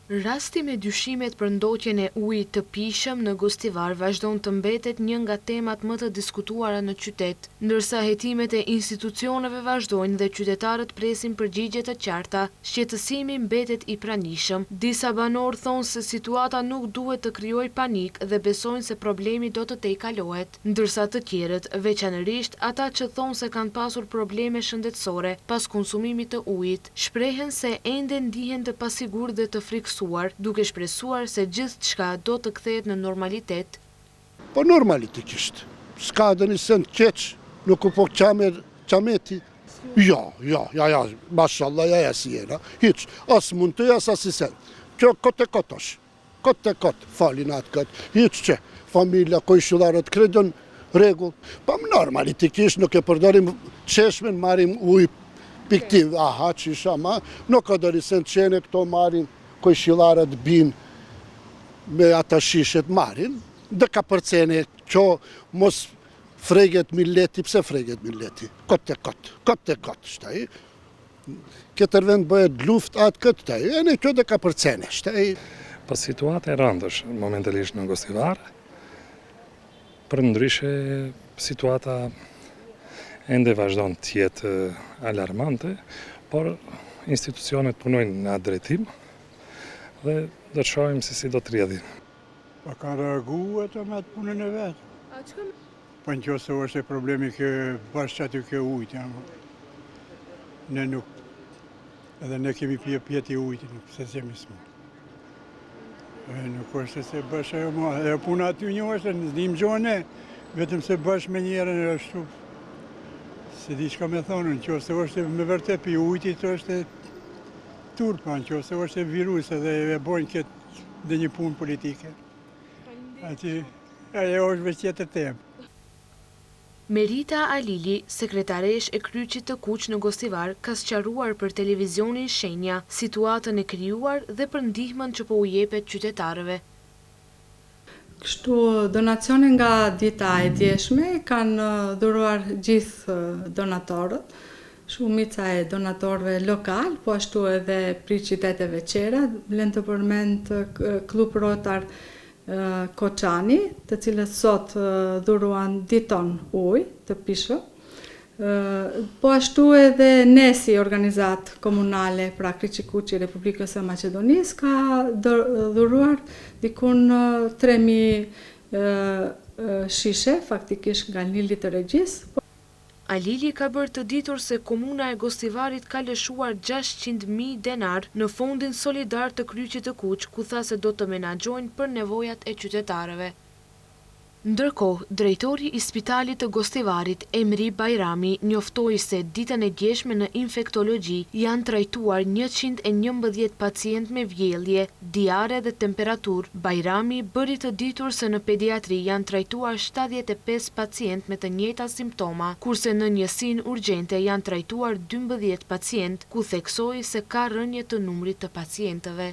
Rasti me dyshimet për ndotjen e ujit të pishëm në Gostivar vazhdon të mbetet një nga temat më të diskutuara në qytet, ndërsa hetimet e institucioneve vazhdojnë dhe qytetarët presin përgjigje të qarta, shqetësimi mbetet i pranishëm. Disa banorë thonë se situata nuk duhet të krijojë panik dhe besojnë se problemi do të tejkalohet, ndërsa të tjerët, veçanërisht ata që thonë se kanë pasur probleme shëndetësore pas konsumimit të ujit, shprehen se ende ndihen të pasigurt dhe të frikësuar, duke shpresuar se gjithçka do të kthehet në normalitet. Po normalitikisht, s'ka dhe një send keq, nuk u po qameti. Ja, mashallah, si jena, hiq, as mund të jas as i send. Kjo kote kotosh, kote falin atë këtë, hiq që, familja, kojshullarët kredën regull. Po normalitikisht nuk e përdorim qeshmen, marim uj piktiv, aha, që isha ma, nuk ka dhe një send qene këto marim, kojshillarët bin me ata shishet marin, dhe ka përcene që mos freget milleti, pse freget milleti? Kote kot, shtaj. Këtër vend bëhet luft atë këtë, shtaj, e në kjo dhe ka përcene, shtaj. Po situata e rëndësh momentalisht në Gostivar, për ndryshe situata ende vazhdon të jetë alarmante, por institucionet punojnë në atë drejtim, dhe do të shohim se si do të rrjedhin. Pa kanë reagu ato me atë punën e vetë. A çka? Po në qoftë se është e problemi kë bashkë aty kë ujtë. Ne nuk, edhe ne kemi pjeti ujtë, nuk se jemi smu. Nuk është se bashkë ajo ma, e puna aty një është, në zdim gjone, vetëm se bashkë me njerën e është, se di shka me thonë, në qoftë se është me vërtet pi ujtit, është turpa, në qoftë se është viruse dhe e bojnë këtë dhe një punë politike. Ajo është veç tjetër temë. Merita Alili, sekretaresh e kryqit të Kuq në Gostivar, ka sqaruar për televizionin Shenja situatën e krijuar dhe për ndihmën që po u jepet qytetarëve. Kështu donacione nga dita e djeshme kanë dhuruar gjithë donatorët, shumica e donatorëve lokal, po ashtu edhe pri qyteteve qera, vlen të përmend Klub Rotar Koçani, të cilët sot dhuruan diton ujë të pishëm. Po ashtu edhe Nesi, organizat komunale pra Kryqi Kuq i Republikës së Maqedonisë, ka dhuruar dikun 3000 shishe, faktikisht nga 1 litër regjis. Alili ka bërë të ditur se komuna e Gostivarit ka lëshuar 600.000 denar në fondin solidar të Kryqit të Kuq, ku tha se do të menaxhojnë për nevojat e qytetarëve. Ndërkohë, drejtori i Spitalit të Gostivarit, Emri Bajrami, njoftoi se ditën e djeshme në infektologji janë trajtuar 111 pacient me vjellje, diare dhe temperaturë. Bajrami bëri të ditur se në pediatri janë trajtuar 75 pacient me të njëjta simptoma, kurse në njësinë urgjente janë trajtuar 12 pacient, ku theksoi se ka rënje të numrit të pacientëve.